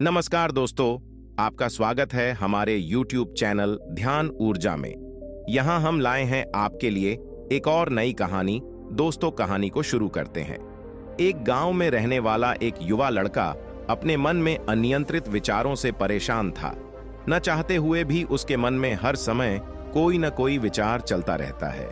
नमस्कार दोस्तों, आपका स्वागत है हमारे YouTube चैनल ध्यान ऊर्जा में। यहाँ हम लाए हैं आपके लिए एक और नई कहानी। दोस्तों, कहानी को शुरू करते हैं। एक गांव में रहने वाला एक युवा लड़का अपने मन में अनियंत्रित विचारों से परेशान था। न चाहते हुए भी उसके मन में हर समय कोई न कोई विचार चलता रहता है।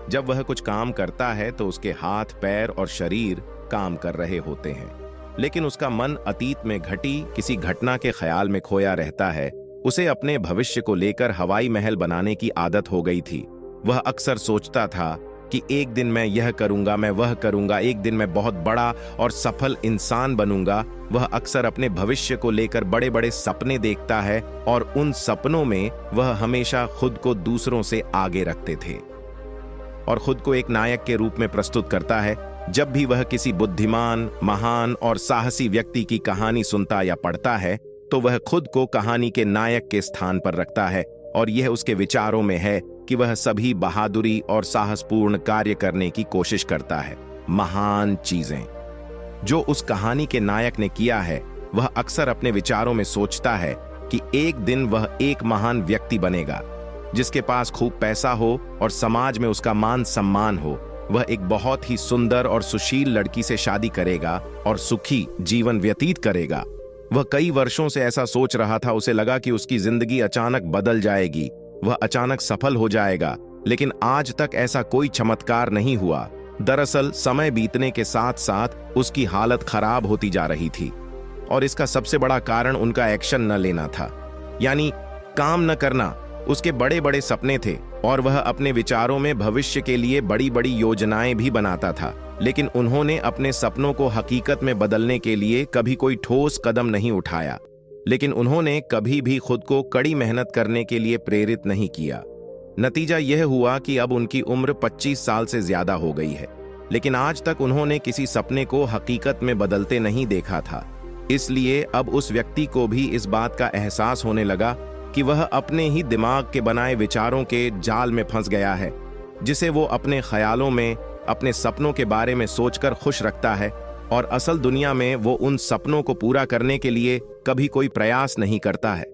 जब वह कुछ काम करता है तो उसके हाथ, पैर और शरीर काम कर रहे होते हैं, लेकिन उसका मन अतीत में घटी किसी घटना के ख्याल में खोया रहता है। उसे अपने भविष्य को लेकर हवाई महल बनाने की आदत हो गई थी। वह अक्सर सोचता था कि एक दिन मैं यह करूंगा, मैं वह करूंगा, एक दिन मैं बहुत बड़ा और सफल इंसान बनूंगा। वह अक्सर अपने भविष्य को लेकर बड़े बड़े सपने देखता है और उन सपनों में वह हमेशा खुद को दूसरों से आगे रखते थे और खुद को एक नायक के रूप में प्रस्तुत करता है। जब भी वह किसी बुद्धिमान, महान और साहसी व्यक्ति की कहानी सुनता या पढ़ता है तो वह खुद को कहानी के नायक के स्थान पर रखता है और यह उसके विचारों में है कि वह सभी बहादुरी और साहसपूर्ण कार्य करने की कोशिश करता है। महान चीजें जो उस कहानी के नायक ने किया है, वह अक्सर अपने विचारों में सोचता है कि एक दिन वह एक महान व्यक्ति बनेगा, जिसके पास खूब पैसा हो और समाज में उसका मान सम्मान हो। वह एक बहुत ही सुंदर और सुशील लड़की से शादी करेगा और सुखी जीवन व्यतीत करेगा। वह कई वर्षों से ऐसा सोच रहा था। उसे लगा कि उसकी जिंदगी अचानक बदल जाएगी, वह अचानक सफल हो जाएगा, लेकिन आज तक ऐसा कोई चमत्कार नहीं हुआ। दरअसल समय बीतने के साथ साथ उसकी हालत खराब होती जा रही थी और इसका सबसे बड़ा कारण उनका एक्शन न लेना था, यानी काम न करना। उसके बड़े बड़े सपने थे और वह अपने विचारों में भविष्य के लिए बड़ी बड़ी योजनाएं भी बनाता था, लेकिन उन्होंने अपने सपनों को हकीकत में बदलने के लिए कभी कोई ठोस कदम नहीं उठाया। लेकिन उन्होंने कभी भी खुद को कड़ी मेहनत करने के लिए प्रेरित नहीं किया। नतीजा यह हुआ कि अब उनकी उम्र 25 साल से ज्यादा हो गई है, लेकिन आज तक उन्होंने किसी सपने को हकीकत में बदलते नहीं देखा था। इसलिए अब उस व्यक्ति को भी इस बात का एहसास होने लगा कि वह अपने ही दिमाग के बनाए विचारों के जाल में फंस गया है, जिसे वो अपने ख्यालों में अपने सपनों के बारे में सोचकर खुश रखता है और असल दुनिया में वो उन सपनों को पूरा करने के लिए कभी कोई प्रयास नहीं करता है।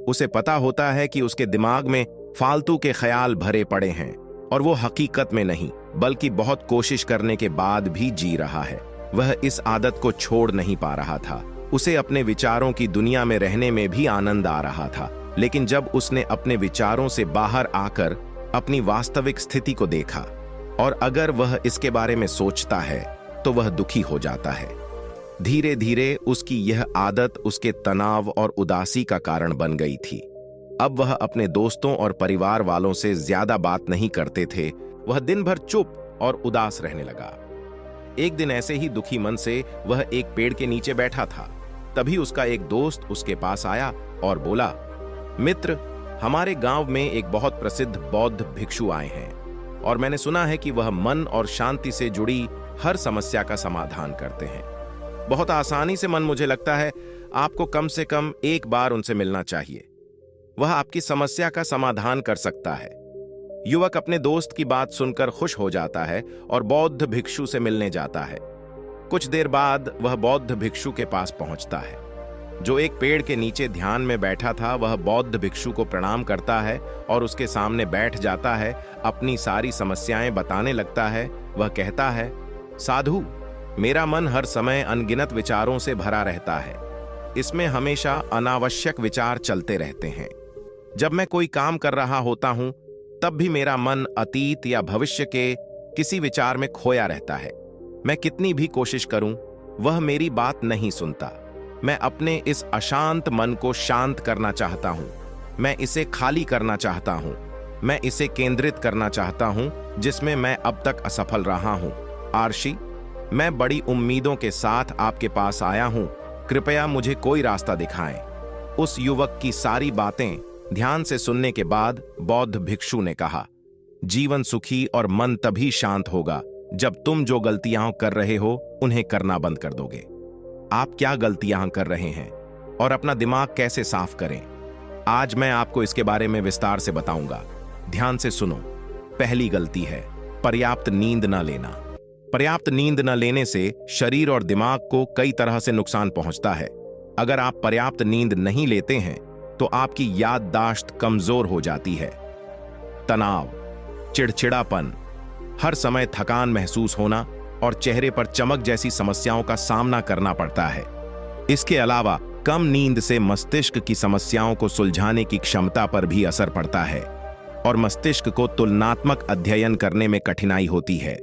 उसे पता होता है कि उसके दिमाग में फालतू के ख्याल भरे पड़े हैं और वो हकीकत में नहीं बल्कि बहुत कोशिश करने के बाद भी जी रहा है। वह इस आदत को छोड़ नहीं पा रहा था। उसे अपने विचारों की दुनिया में रहने में भी आनंद आ रहा था, लेकिन जब उसने अपने विचारों से बाहर आकर अपनी वास्तविक स्थिति को देखा और अगर वह इसके बारे में सोचता है तो वह दुखी हो जाता है। धीरे धीरे उसकी यह आदत उसके तनाव और उदासी का कारण बन गई थी। अब वह अपने दोस्तों और परिवार वालों से ज्यादा बात नहीं करते थे। वह दिन भर चुप और उदास रहने लगा। एक दिन ऐसे ही दुखी मन से वह एक पेड़ के नीचे बैठा था। तभी उसका एक दोस्त उसके पास आया और बोला, मित्र, हमारे गांव में एक बहुत प्रसिद्ध बौद्ध भिक्षु आए हैं और मैंने सुना है कि वह मन और शांति से जुड़ी हर समस्या का समाधान करते हैं। बहुत आसानी से मन, मुझे लगता है आपको कम से कम एक बार उनसे मिलना चाहिए। वह आपकी समस्या का समाधान कर सकता है। युवक अपने दोस्त की बात सुनकर खुश हो जाता है और बौद्ध भिक्षु से मिलने जाता है। कुछ देर बाद वह बौद्ध भिक्षु के पास पहुंचता है, जो एक पेड़ के नीचे ध्यान में बैठा था। वह बौद्ध भिक्षु को प्रणाम करता है और उसके सामने बैठ जाता है। अपनी सारी समस्याएं बताने लगता है। वह कहता है, साधु, मेरा मन हर समय अनगिनत विचारों से भरा रहता है। इसमें हमेशा अनावश्यक विचार चलते रहते हैं। जब मैं कोई काम कर रहा होता हूं तब भी मेरा मन अतीत या भविष्य के किसी विचार में खोया रहता है। मैं कितनी भी कोशिश करूं, वह मेरी बात नहीं सुनता। मैं अपने इस अशांत मन को शांत करना चाहता हूं। मैं इसे खाली करना चाहता हूं। मैं इसे केंद्रित करना चाहता हूं, जिसमें मैं अब तक असफल रहा हूं। आर्षी, मैं बड़ी उम्मीदों के साथ आपके पास आया हूं। कृपया मुझे कोई रास्ता दिखाएं। उस युवक की सारी बातें ध्यान से सुनने के बाद बौद्ध भिक्षु ने कहा, जीवन सुखी और मन तभी शांत होगा जब तुम जो गलतियां कर रहे हो उन्हें करना बंद कर दोगे। आप क्या गलतियां कर रहे हैं और अपना दिमाग कैसे साफ करें, आज मैं आपको इसके बारे में विस्तार से बताऊंगा। ध्यान से सुनो। पहली गलती है पर्याप्त नींद न लेना। पर्याप्त नींद न लेने से शरीर और दिमाग को कई तरह से नुकसान पहुंचता है। अगर आप पर्याप्त नींद नहीं लेते हैं तो आपकी याददाश्त कमजोर हो जाती है। तनाव, चिड़चिड़ापन, हर समय थकान महसूस होना और चेहरे पर चमक जैसी समस्याओं का सामना करना पड़ता है। इसके अलावा कम नींद से मस्तिष्क की समस्याओं को सुलझाने की क्षमता पर भी असर पड़ता है और मस्तिष्क को तुलनात्मक अध्ययन करने में कठिनाई होती है।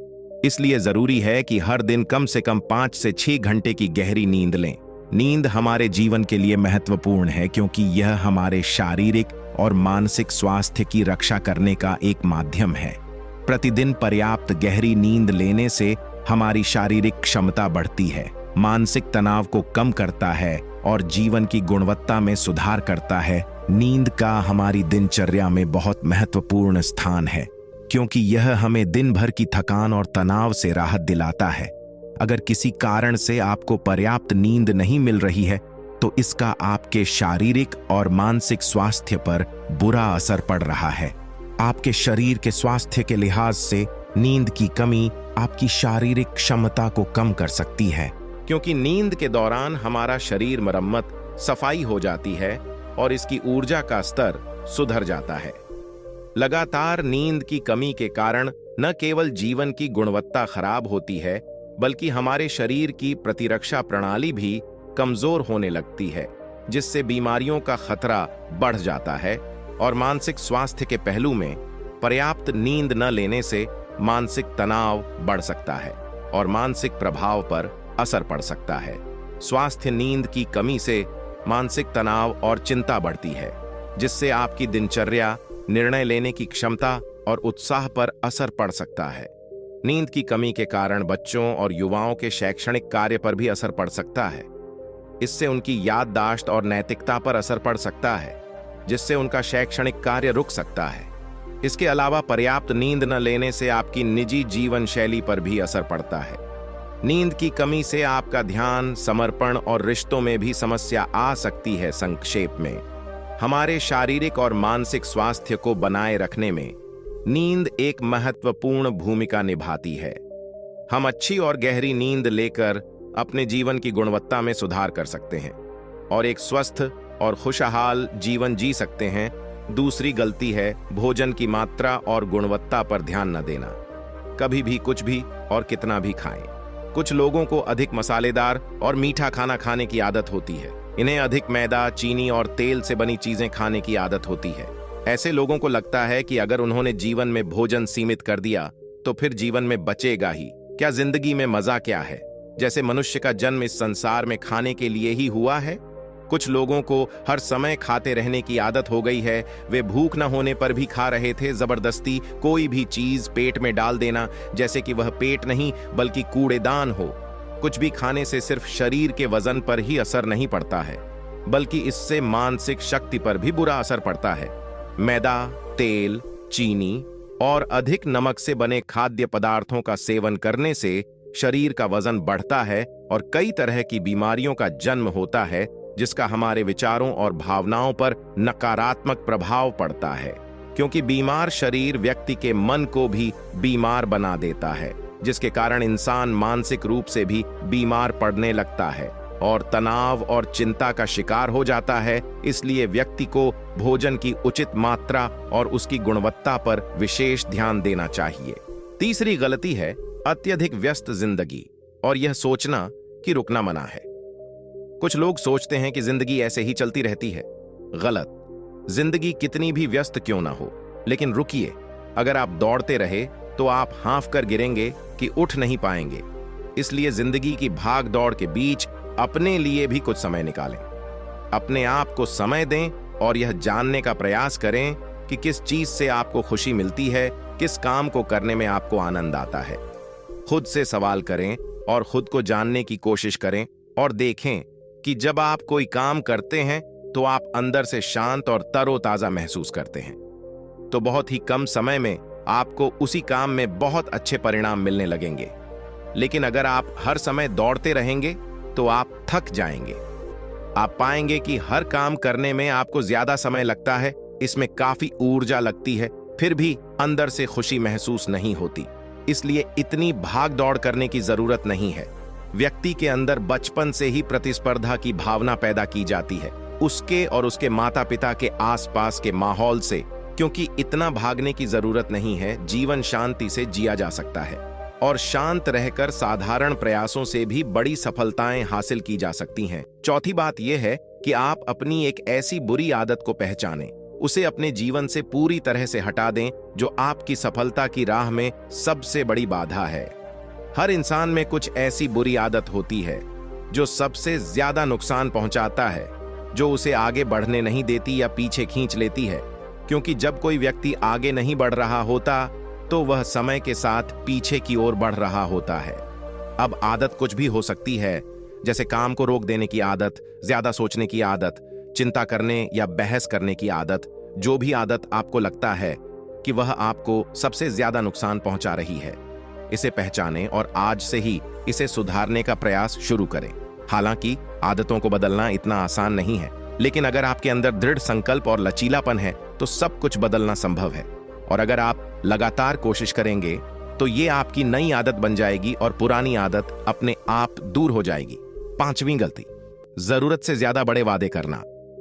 इसलिए जरूरी है कि हर दिन कम से कम 5 से 6 घंटे की गहरी नींद लें। नींद हमारे जीवन के लिए महत्वपूर्ण है क्योंकि यह हमारे शारीरिक और मानसिक स्वास्थ्य की रक्षा करने का एक माध्यम है। प्रतिदिन पर्याप्त गहरी नींद लेने से हमारी शारीरिक क्षमता बढ़ती है, मानसिक तनाव को कम करता है और जीवन की गुणवत्ता में सुधार करता है। नींद का हमारी दिनचर्या में बहुत महत्वपूर्ण स्थान है क्योंकि यह हमें दिन भर की थकान और तनाव से राहत दिलाता है। अगर किसी कारण से आपको पर्याप्त नींद नहीं मिल रही है तो इसका आपके शारीरिक और मानसिक स्वास्थ्य पर बुरा असर पड़ रहा है। आपके शरीर के स्वास्थ्य के लिहाज से नींद की कमी आपकी शारीरिक क्षमता को कम कर सकती है, क्योंकि नींद के दौरान हमारा शरीर मरम्मत, सफाई हो जाती है और इसकी ऊर्जा का स्तर सुधर जाता है। लगातार नींद की कमी के कारण न केवल जीवन की गुणवत्ता खराब होती है, बल्कि हमारे शरीर की प्रतिरक्षा प्रणाली भी कमजोर होने लगती है, जिससे बीमारियों का खतरा बढ़ जाता है। और मानसिक स्वास्थ्य के पहलू में पर्याप्त नींद न लेने से मानसिक तनाव बढ़ सकता है और मानसिक प्रभाव पर असर पड़ सकता है। स्वास्थ्य नींद की कमी से मानसिक तनाव और चिंता बढ़ती है, जिससे आपकी दिनचर्या, निर्णय लेने की क्षमता और उत्साह पर असर पड़ सकता है। नींद की कमी के कारण बच्चों और युवाओं के शैक्षणिक कार्य पर भी असर पड़ सकता है। इससे उनकी याददाश्त और नैतिकता पर असर पड़ सकता है, जिससे उनका शैक्षणिक कार्य रुक सकता है। इसके अलावा पर्याप्त नींद न लेने से आपकी निजी जीवन शैली पर भी असर पड़ता है। नींद की कमी से आपका ध्यान, समर्पण और रिश्तों में भी समस्या आ सकती है। संक्षेप में, हमारे शारीरिक और मानसिक स्वास्थ्य को बनाए रखने में नींद एक महत्वपूर्ण भूमिका निभाती है। हम अच्छी और गहरी नींद लेकर अपने जीवन की गुणवत्ता में सुधार कर सकते हैं और एक स्वस्थ और खुशहाल जीवन जी सकते हैं। दूसरी गलती है भोजन की मात्रा और गुणवत्ता पर ध्यान न देना। कभी भी कुछ भी और कितना भी खाएं। कुछ लोगों को अधिक मसालेदार और मीठा खाना खाने की आदत होती है। इन्हें अधिक मैदा, चीनी और तेल से बनी चीजें खाने की आदत होती है। ऐसे लोगों को लगता है कि अगर उन्होंने जीवन में भोजन सीमित कर दिया तो फिर जीवन में बचेगा ही क्या, जिंदगी में मजा क्या है, जैसे मनुष्य का जन्म इस संसार में खाने के लिए ही हुआ है। कुछ लोगों को हर समय खाते रहने की आदत हो गई है। वे भूख न होने पर भी खा रहे थे। जबरदस्ती कोई भी चीज पेट में डाल देना, जैसे कि वह पेट नहीं बल्कि कूड़ेदान हो। कुछ भी खाने से सिर्फ शरीर के वजन पर ही असर नहीं पड़ता है, बल्कि इससे मानसिक शक्ति पर भी बुरा असर पड़ता है। मैदा, तेल, चीनी और अधिक नमक से बने खाद्य पदार्थों का सेवन करने से शरीर का वजन बढ़ता है और कई तरह की बीमारियों का जन्म होता है, जिसका हमारे विचारों और भावनाओं पर नकारात्मक प्रभाव पड़ता है, क्योंकि बीमार शरीर व्यक्ति के मन को भी बीमार बना देता है, जिसके कारण इंसान मानसिक रूप से भी बीमार पड़ने लगता है और तनाव और चिंता का शिकार हो जाता है। इसलिए व्यक्ति को भोजन की उचित मात्रा और उसकी गुणवत्ता पर विशेष ध्यान देना चाहिए। तीसरी गलती है अत्यधिक व्यस्त जिंदगी और यह सोचना कि रुकना मना है। कुछ लोग सोचते हैं कि जिंदगी ऐसे ही चलती रहती है। गलत। जिंदगी कितनी भी व्यस्त क्यों ना हो, लेकिन रुकिए। अगर आप दौड़ते रहे तो आप हाँफ कर गिरेंगे कि उठ नहीं पाएंगे। इसलिए जिंदगी की भाग दौड़ के बीच अपने लिए भी कुछ समय निकालें। अपने आप को समय दें और यह जानने का प्रयास करें कि किस चीज से आपको खुशी मिलती है, किस काम को करने में आपको आनंद आता है। खुद से सवाल करें और खुद को जानने की कोशिश करें और देखें कि जब आप कोई काम करते हैं तो आप अंदर से शांत और तरोताजा महसूस करते हैं, तो बहुत ही कम समय में आपको उसी काम में बहुत अच्छे परिणाम मिलने लगेंगे। लेकिन अगर आप हर समय दौड़ते रहेंगे तो आप थक जाएंगे। आप पाएंगे कि हर काम करने में आपको ज्यादा समय लगता है, इसमें काफी ऊर्जा लगती है, फिर भी अंदर से खुशी महसूस नहीं होती। इसलिए इतनी भाग दौड़ करने की जरूरत नहीं है। व्यक्ति के अंदर बचपन से ही प्रतिस्पर्धा की भावना पैदा की जाती है, उसके और उसके माता पिता के आसपास के माहौल से, क्योंकि इतना भागने की जरूरत नहीं है, जीवन शांति से जिया जा सकता है और शांत रहकर साधारण प्रयासों से भी बड़ी सफलताएं हासिल की जा सकती हैं। चौथी बात यह है कि आप अपनी एक ऐसी बुरी आदत को पहचानें, उसे अपने जीवन से पूरी तरह से हटा दें जो आपकी सफलता की राह में सबसे बड़ी बाधा है। हर इंसान में कुछ ऐसी बुरी आदत होती है जो सबसे ज्यादा नुकसान पहुंचाता है, जो उसे आगे बढ़ने नहीं देती या पीछे खींच लेती है, क्योंकि जब कोई व्यक्ति आगे नहीं बढ़ रहा होता तो वह समय के साथ पीछे की ओर बढ़ रहा होता है। अब आदत कुछ भी हो सकती है, जैसे काम को रोक देने की आदत, ज्यादा सोचने की आदत, चिंता करने या बहस करने की आदत। जो भी आदत आपको लगता है कि वह आपको सबसे ज्यादा नुकसान पहुंचा रही है, इसे पहचानें और आज से ही इसे सुधारने का प्रयास शुरू करें। हालांकि आदतों को बदलना इतना आसान नहीं है, लेकिन अगर आपके अंदर दृढ़ संकल्प और लचीलापन है तो सब कुछ बदलना संभव है। और अगर आप लगातार कोशिश करेंगे तो ये आपकी नई आदत बन जाएगी और पुरानी आदत अपने आप दूर हो जाएगी। पांचवी गलती, जरूरत से ज्यादा बड़े वादे करना।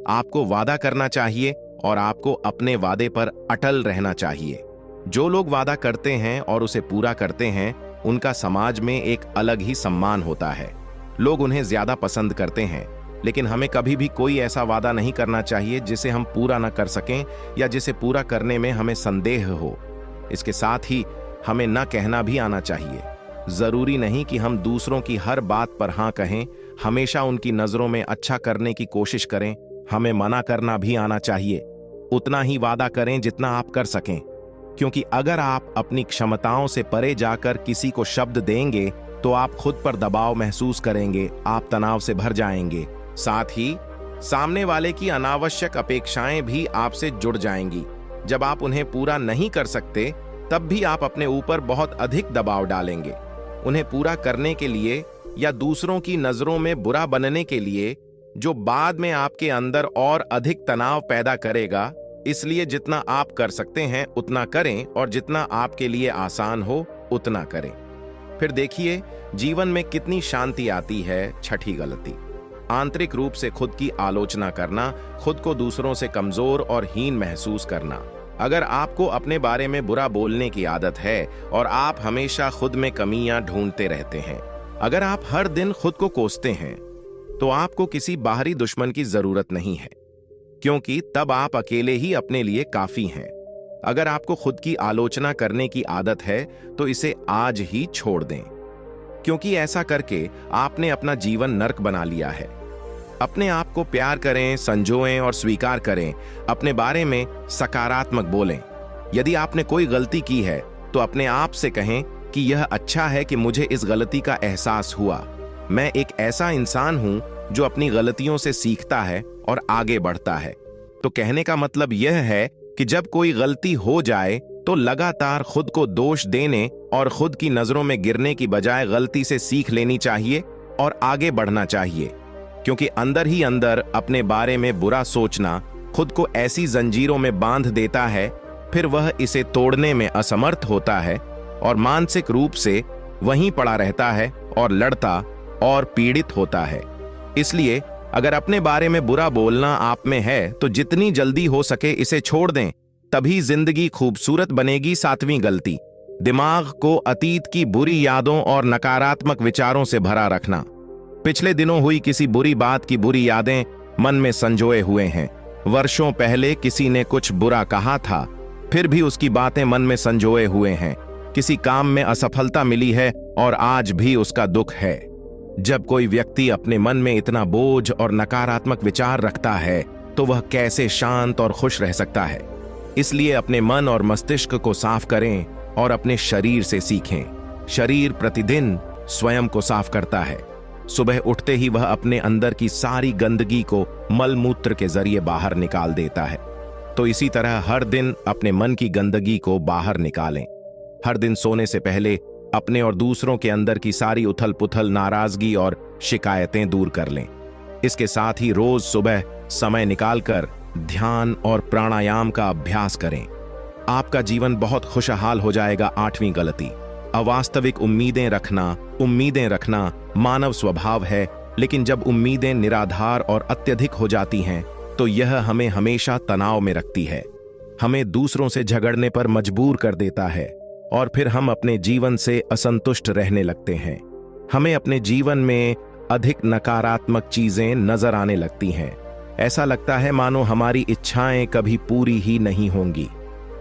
आपको वादा करना चाहिए और आपको अपने वादे पर अटल रहना चाहिए। जो लोग वादा करते हैं और उसे पूरा करते हैं, उनका समाज में एक अलग ही सम्मान होता है। लोग उन्हें ज्यादा पसंद करते हैं, लेकिन हमें कभी भी कोई ऐसा वादा नहीं करना चाहिए जिसे हम पूरा न कर सकें या जिसे पूरा करने में हमें संदेह हो। इसके साथ ही हमें न कहना भी आना चाहिए। जरूरी नहीं कि हम दूसरों की हर बात पर हाँ कहें, हमेशा उनकी नजरों में अच्छा करने की कोशिश करें। हमें मना करना भी आना चाहिए। उतना ही वादा करें जितना आप कर सकें, क्योंकि अगर आप अपनी क्षमताओं से परे जाकर किसी को शब्द देंगे तो आप खुद पर दबाव महसूस करेंगे, आप तनाव से भर जाएंगे। साथ ही सामने वाले की अनावश्यक अपेक्षाएं भी आपसे जुड़ जाएंगी। जब आप उन्हें पूरा नहीं कर सकते, तब भी आप अपने ऊपर बहुत अधिक दबाव डालेंगे। उन्हें पूरा करने के लिए या दूसरों की नजरों में बुरा बनने के लिए, जो बाद में आपके अंदर और अधिक तनाव पैदा करेगा। इसलिए जितना आप कर सकते हैं उतना करें और जितना आपके लिए आसान हो उतना करें। फिर देखिए जीवन में कितनी शांति आती है। छठी गलती, आंतरिक रूप से खुद की आलोचना करना, खुद को दूसरों से कमजोर और हीन महसूस करना। अगर आपको अपने बारे में बुरा बोलने की आदत है और आप हमेशा खुद में कमियां ढूंढते रहते हैं, अगर आप हर दिन खुद को कोसते हैं, तो आपको किसी बाहरी दुश्मन की जरूरत नहीं है, क्योंकि तब आप अकेले ही अपने लिए काफी हैं। अगर आपको खुद की आलोचना करने की आदत है तो इसे आज ही छोड़ दें, क्योंकि ऐसा करके आपने अपना जीवन नर्क बना लिया है। अपने आप को प्यार करें, संजोएं और स्वीकार करें। अपने बारे में सकारात्मक बोलें। यदि आपने कोई गलती की है तो अपने आप से कहें कि यह अच्छा है कि मुझे इस गलती का एहसास हुआ। मैं एक ऐसा इंसान हूं जो अपनी गलतियों से सीखता है और आगे बढ़ता है। तो कहने का मतलब यह है कि जब कोई गलती हो जाए तो लगातार खुद को दोष देने और खुद की नजरों में गिरने की बजाय गलती से सीख लेनी चाहिए और आगे बढ़ना चाहिए, क्योंकि अंदर ही अंदर अपने बारे में बुरा सोचना खुद को ऐसी जंजीरों में बांध देता है, फिर वह इसे तोड़ने में असमर्थ होता है और मानसिक रूप से वहीं पड़ा रहता है और लड़ता और पीड़ित होता है। इसलिए अगर अपने बारे में बुरा बोलना आप में है तो जितनी जल्दी हो सके इसे छोड़ दें, तभी जिंदगी खूबसूरत बनेगी। सातवीं गलती, दिमाग को अतीत की बुरी यादों और नकारात्मक विचारों से भरा रखना। पिछले दिनों हुई किसी बुरी बात की बुरी यादें मन में संजोए हुए हैं। वर्षों पहले किसी ने कुछ बुरा कहा था, फिर भी उसकी बातें मन में संजोए हुए हैं। किसी काम में असफलता मिली है और आज भी उसका दुख है। जब कोई व्यक्ति अपने मन में इतना बोझ और नकारात्मक विचार रखता है तो वह कैसे शांत और खुश रह सकता है। इसलिए अपने मन और मस्तिष्क को साफ करें और अपने शरीर से सीखें। शरीर प्रतिदिन स्वयं को साफ करता है। सुबह उठते ही वह अपने अंदर की सारी गंदगी को मल मूत्र के जरिए बाहर निकाल देता है। तो इसी तरह हर दिन अपने मन की गंदगी को बाहर निकालें। हर दिन सोने से पहले अपने और दूसरों के अंदर की सारी उथल पुथल, नाराजगी और शिकायतें दूर कर लें। इसके साथ ही रोज सुबह समय निकालकर ध्यान और प्राणायाम का अभ्यास करें। आपका जीवन बहुत खुशहाल हो जाएगा। आठवीं गलती, अवास्तविक उम्मीदें रखना मानव स्वभाव है, लेकिन जब उम्मीदें निराधार और अत्यधिक हो जाती हैं तो यह हमें हमेशा तनाव में रखती है, हमें दूसरों से झगड़ने पर मजबूर कर देता है और फिर हम अपने जीवन से असंतुष्ट रहने लगते हैं। हमें अपने जीवन में अधिक नकारात्मक चीजें नजर आने लगती हैं। ऐसा लगता है मानो हमारी इच्छाएं कभी पूरी ही नहीं होंगी।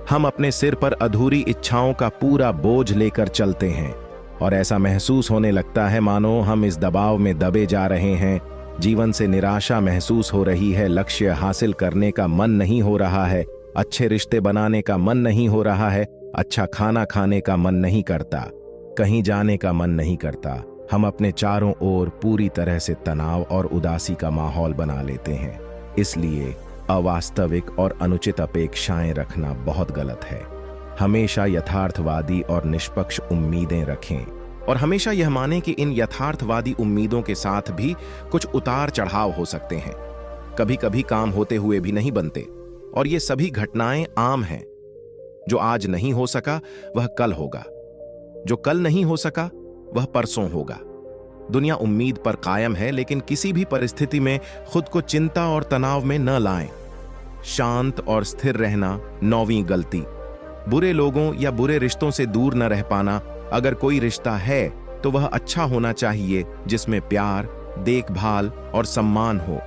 हम अपने सिर पर अधूरी इच्छाओं का पूरा बोझ लेकर चलते हैं और ऐसा महसूस होने लगता है मानो हम इस दबाव में दबे जा रहे हैं। जीवन से निराशा महसूस हो रही है, लक्ष्य हासिल करने का मन नहीं हो रहा है, अच्छे रिश्ते बनाने का मन नहीं हो रहा है, अच्छा खाना खाने का मन नहीं करता, कहीं जाने का मन नहीं करता। हम अपने चारों ओर पूरी तरह से तनाव और उदासी का माहौल बना लेते हैं। इसलिए अवास्तविक और अनुचित अपेक्षाएं रखना बहुत गलत है। हमेशा यथार्थवादी और निष्पक्ष उम्मीदें रखें और हमेशा यह मानें कि इन यथार्थवादी उम्मीदों के साथ भी कुछ उतार चढ़ाव हो सकते हैं। कभी कभी काम होते हुए भी नहीं बनते और ये सभी घटनाएं आम हैं। जो आज नहीं हो सका वह कल होगा, जो कल नहीं हो सका वह परसों होगा। दुनिया उम्मीद पर कायम है, लेकिन किसी भी परिस्थिति में खुद को चिंता और तनाव में न लाएं। शांत और स्थिर रहना 9वीं गलती। बुरे लोगों या बुरे रिश्तों से दूर न रह पाना। अगर कोई रिश्ता है तो वह अच्छा होना चाहिए, जिसमें प्यार, देखभाल और सम्मान हो।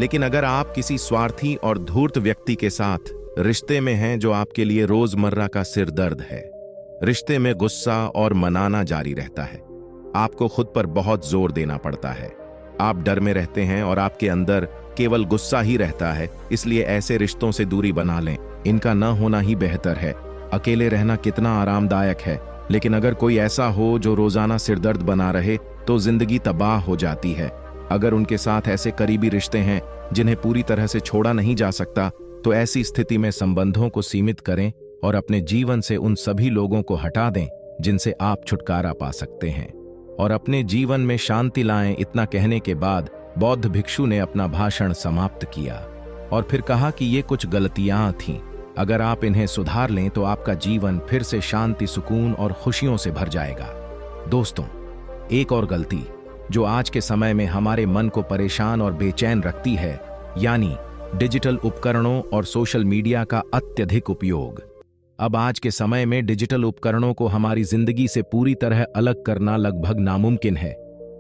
लेकिन अगर आप किसी स्वार्थी और धूर्त व्यक्ति के साथ रिश्ते में हैं जो आपके लिए रोजमर्रा का सिरदर्द है, रिश्ते में गुस्सा और मनाना जारी रहता है, आपको खुद पर बहुत जोर देना पड़ता है, आप डर में रहते हैं और आपके अंदर केवल गुस्सा ही रहता है, इसलिए ऐसे रिश्तों से दूरी बना लें। इनका न होना ही बेहतर है। अकेले रहना कितना आरामदायक है, लेकिन अगर कोई ऐसा हो जो रोजाना सिरदर्द बना रहे तो जिंदगी तबाह हो जाती है। अगर उनके साथ ऐसे करीबी रिश्ते हैं जिन्हें पूरी तरह से छोड़ा नहीं जा सकता, तो ऐसी स्थिति में संबंधों को सीमित करें और अपने जीवन से उन सभी लोगों को हटा दें जिनसे आप छुटकारा पा सकते हैं और अपने जीवन में शांति लाएं। इतना कहने के बाद बौद्ध भिक्षु ने अपना भाषण समाप्त किया और फिर कहा कि ये कुछ गलतियां थीं। अगर आप इन्हें सुधार लें तो आपका जीवन फिर से शांति, सुकून और खुशियों से भर जाएगा। दोस्तों, एक और गलती जो आज के समय में हमारे मन को परेशान और बेचैन रखती है, यानी डिजिटल उपकरणों और सोशल मीडिया का अत्यधिक उपयोग। अब आज के समय में डिजिटल उपकरणों को हमारी जिंदगी से पूरी तरह अलग करना लगभग नामुमकिन है,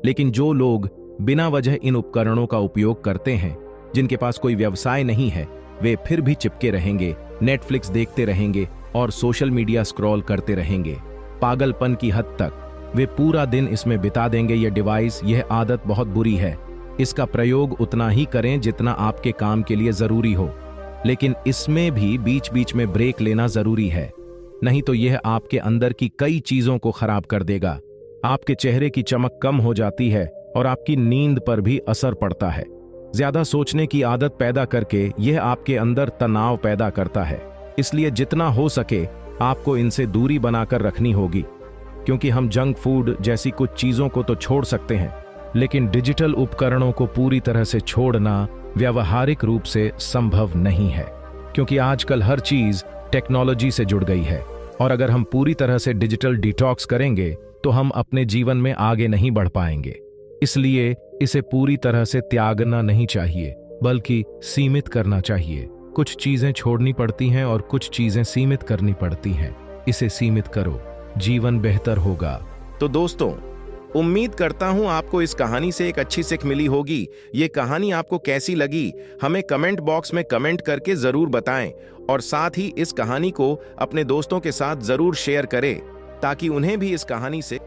लेकिन जो लोग बिना वजह इन उपकरणों का उपयोग करते हैं, जिनके पास कोई व्यवसाय नहीं है, वे फिर भी चिपके रहेंगे, नेटफ्लिक्स देखते रहेंगे और सोशल मीडिया स्क्रॉल करते रहेंगे। पागलपन की हद तक वे पूरा दिन इसमें बिता देंगे। यह आदत बहुत बुरी है। इसका प्रयोग उतना ही करें जितना आपके काम के लिए जरूरी हो, लेकिन इसमें भी बीच बीच में ब्रेक लेना जरूरी है, नहीं तो यह आपके अंदर की कई चीजों को खराब कर देगा। आपके चेहरे की चमक कम हो जाती है और आपकी नींद पर भी असर पड़ता है। ज्यादा सोचने की आदत पैदा करके यह आपके अंदर तनाव पैदा करता है। इसलिए जितना हो सके आपको इनसे दूरी बनाकर रखनी होगी, क्योंकि हम जंक फूड जैसी कुछ चीजों को तो छोड़ सकते हैं, लेकिन डिजिटल उपकरणों को पूरी तरह से छोड़ना व्यावहारिक रूप से संभव नहीं है, क्योंकि आजकल हर चीज टेक्नोलॉजी से जुड़ गई है और अगर हम पूरी तरह से डिजिटल डिटॉक्स करेंगे तो हम अपने जीवन में आगे नहीं बढ़ पाएंगे। इसलिए इसे पूरी तरह से त्यागना नहीं चाहिए, बल्कि सीमित करना चाहिए। कुछ चीजें छोड़नी पड़ती हैं और कुछ चीजें सीमित करनी पड़ती हैं। इसे सीमित करो, जीवन बेहतर होगा। तो दोस्तों, उम्मीद करता हूं आपको इस कहानी से एक अच्छी सीख मिली होगी। ये कहानी आपको कैसी लगी हमें कमेंट बॉक्स में कमेंट करके जरूर बताएं और साथ ही इस कहानी को अपने दोस्तों के साथ जरूर शेयर करें ताकि उन्हें भी इस कहानी से